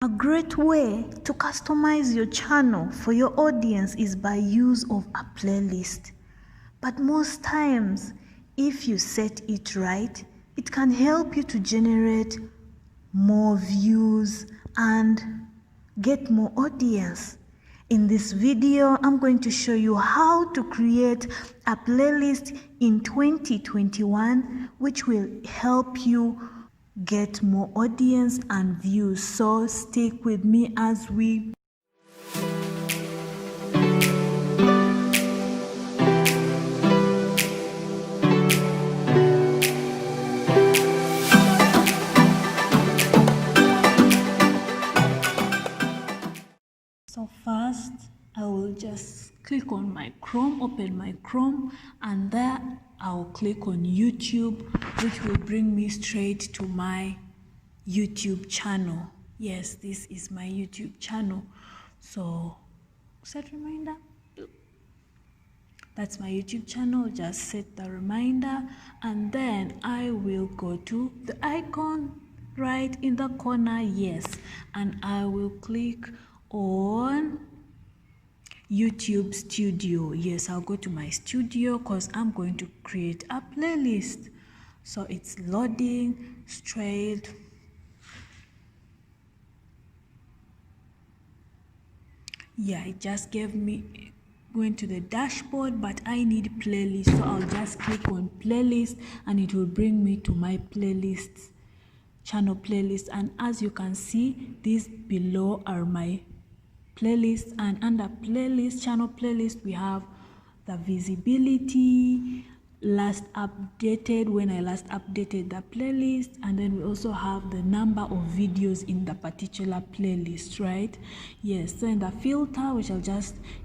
A great way to customize your channel for your audience is by use of a playlist. But most times, if you set it right, it can help you to generate more views and get more audience. In this video, I'm going to show you how to create a playlist in 2021 which will help you get more audience and views. So stick with me as we So first, I will just click on my Chrome, open my Chrome, and there I'll click on YouTube, which will bring me straight to my YouTube channel. Yes, this is my YouTube channel. So, set reminder. That's my YouTube channel. Just set the reminder, and then I will go to the icon right in the corner, yes, and I will click on YouTube Studio. Yes, I'll go to my studio because I'm going to create a playlist. So it's loading straight. Yeah, it just gave me going to the dashboard, but I need playlist, so I'll just click on playlist and it will bring me to my playlists, channel playlist. And as you can see, these below are my playlists, and under playlist, channel playlist, we have the visibility, last updated, when I last updated the playlist, and then we also have the number of videos in the particular playlist, right? Yes, so in the filter, which you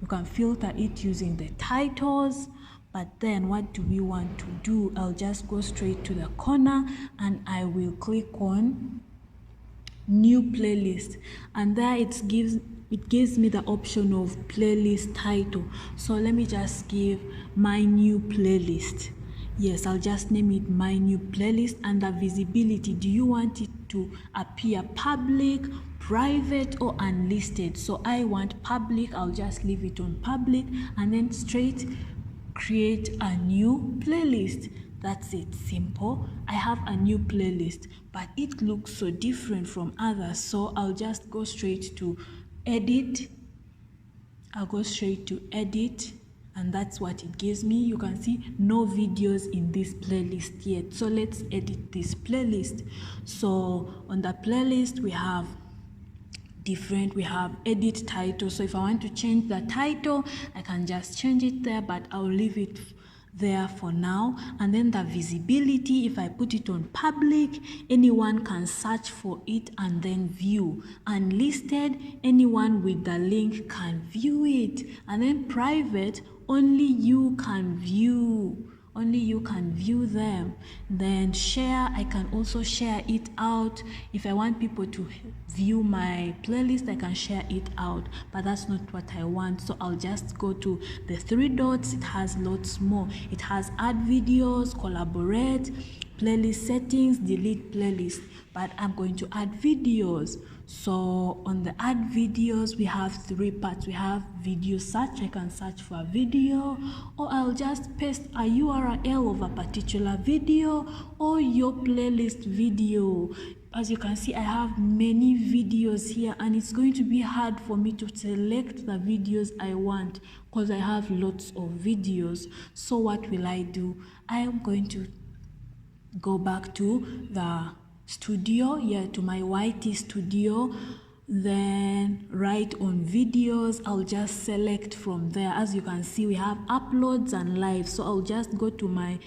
can filter it using the titles. But then what do we want to do? I'll just go straight to the corner and I will click on new playlist, and there it gives me the option of playlist title. So let me just give my new playlist. Yes, I'll just name it my new playlist. And the visibility, do you want it to appear public, private, or unlisted? So I want public. I'll just leave it on public, and then straight create a new playlist. That's it, simple. I have a new playlist, but it looks so different from others, so I'll just go straight to edit. I'll go straight to edit, and that's what it gives me. You can see no videos in this playlist yet, so let's edit this playlist. So on the playlist we have edit title. So if I want to change the title, I can just change it there, but I'll leave it there for now. And then the visibility, if I put it on public, anyone can search for it and then view. Unlisted, anyone with the link can view it. And then private, only you can view them. Then share, I can also share it out. If I want people to view my playlist, I can share it out, but that's not what I want. So I'll just go to the three dots. It has lots more. It has add videos, collaborate, playlist settings, delete playlist, but I'm going to add videos. So on the add videos, we have three parts. We have video search. I can search for a video, or I'll just paste a URL of a particular video or your playlist video. As you can see, I have many videos here, and it's going to be hard for me to select the videos I want because I have lots of videos. So what will I do? I am going to go back to the studio, to my YT studio, then right on videos. I'll just select from there. As you can see, we have uploads and live, so I'll just go to my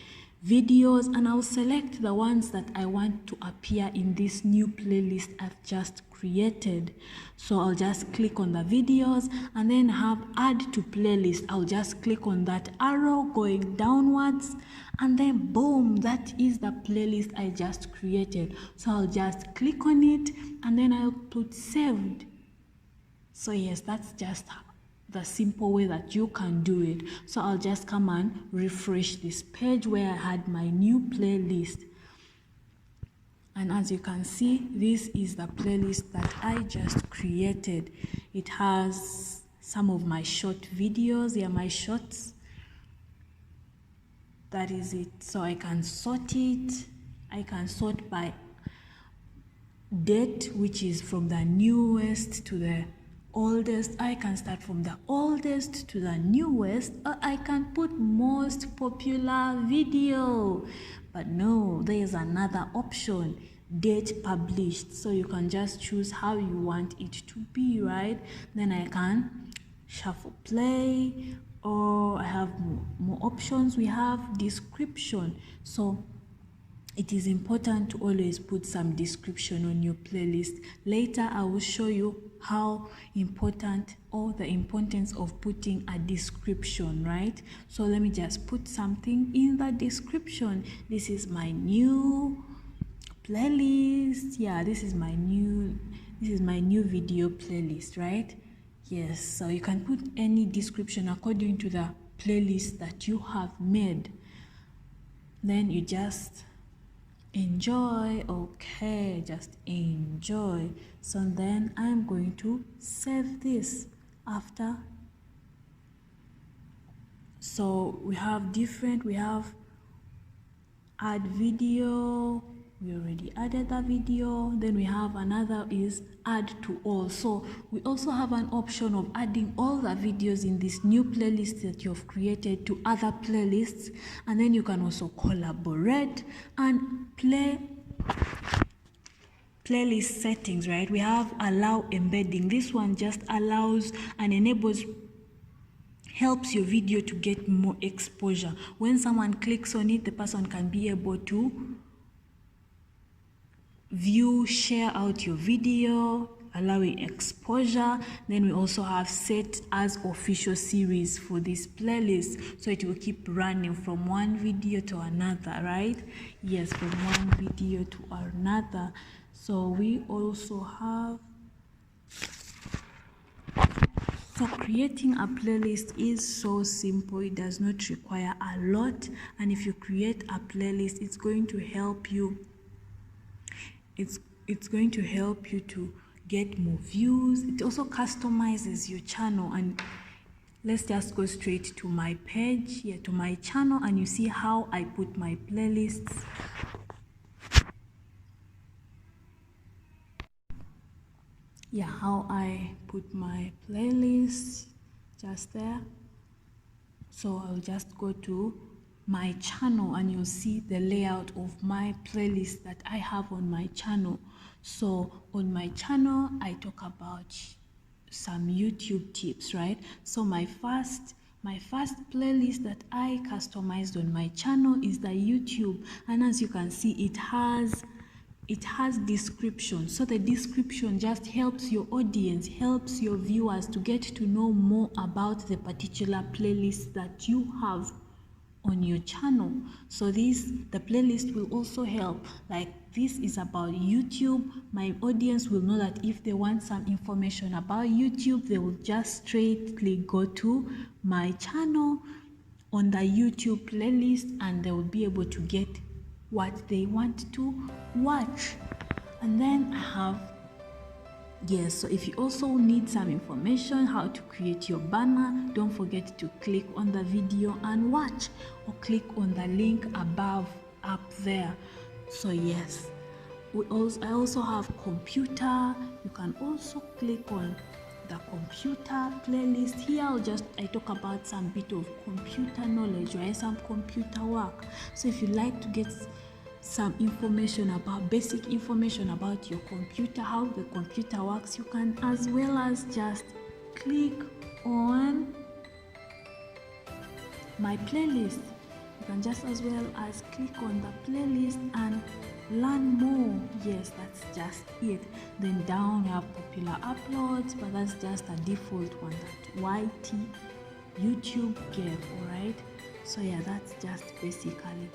videos and I'll select the ones that I want to appear in this new playlist I've just created. So I'll just click on the videos and then have add to playlist. I'll just click on that arrow going downwards, and then boom, that is the playlist I just created. So I'll just click on it and then I'll put saved. So yes, that's just the simple way that you can do it. So I'll just come and refresh this page where I had my new playlist. And as you can see, this is the playlist that I just created. It has some of my short videos. They are my shorts. That is it. So I can sort it. I can sort by date, which is from the newest to the oldest. I can start from the oldest to the newest, or I can put most popular video. But no, there is another option, date published. So you can just choose how you want it to be, right? Then I can shuffle play, or I have more options. We have description. So it is important to always put some description on your playlist. Later, I will show you how important, or the importance of putting a description, right? So let me just put something in the description. This is my new playlist. Yeah, this is my new video playlist, right? Yes, so you can put any description according to the playlist that you have made. Then you just enjoy. Okay, just enjoy. So then I'm going to save this after. So we have add video. We already added the video. Then we have another is add to all. So we also have an option of adding all the videos in this new playlist that you've created to other playlists. And then you can also collaborate and play playlist settings, right? We have allow embedding. This one just allows and enables, helps your video to get more exposure. When someone clicks on it, the person can be able to view, share out your video, allowing exposure. Then we also have set as official series for this playlist, so it will keep running from one video to another, right? Yes, from one video to another. So we also have, so creating a playlist is so simple. It does not require a lot, and if you create a playlist, it's going to help you. It's going to help you to get more views. It also customizes your channel. And let's just go straight to my page, here to my channel, and you see how I put my playlists. Yeah, how I put my playlist just there. So I'll just go to my channel and you'll see the layout of my playlist that I have on my channel. So on my channel, I talk about some YouTube tips, right? So my first playlist that I customized on my channel is the YouTube, and as you can see, it has description. So the description just helps your audience, helps your viewers to get to know more about the particular playlist that you have on your channel. So the playlist will also help, like this is about YouTube. My audience will know that if they want some information about YouTube, they will just straightly go to my channel on the YouTube playlist, and they will be able to get what they want to watch. And then I have, yes, so if you also need some information how to create your banner, don't forget to click on the video and watch, or click on the link above up there. So yes, I also have computer. You can also click on the computer playlist. Here I talk about some bit of computer knowledge, right? Some computer work. So if you like to get some information about, basic information about your computer, how the computer works, you can as well as just click on my playlist. You can just as well as click on the playlist and learn more. Yes, that's just it. Then down you have popular uploads, but that's just a default one that YT YouTube gave. All right, so yeah, that's just basically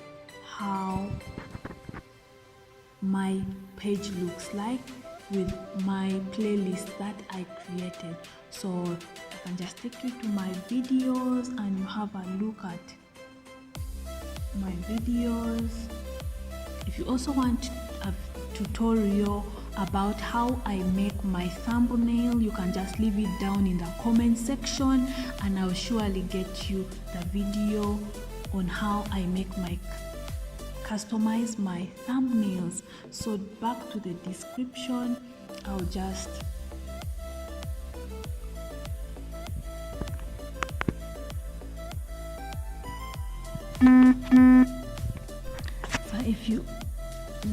how my page looks like with my playlist that I created. So I can just take you to my videos and you have a look at my videos. If you also want tutorial about how I make my thumbnail, you can just leave it down in the comment section and I'll surely get you the video on how I customize my thumbnails. So back to the description, I'll just so if you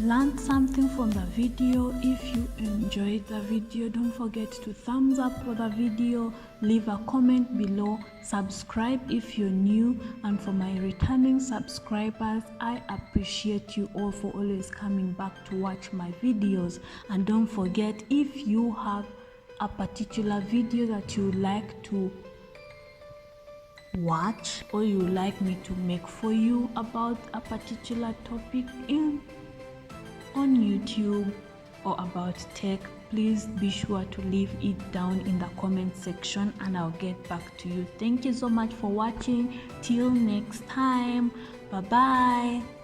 learned something from the video, if you enjoyed the video, don't forget to thumbs up for the video, leave a comment below, subscribe if you're new, and for my returning subscribers, I appreciate you all for always coming back to watch my videos. And don't forget, if you have a particular video that you would like to watch or you would like me to make for you about a particular topic on YouTube or about tech, please be sure to leave it down in the comment section and I'll get back to you. Thank you so much for watching. Till next time, bye bye.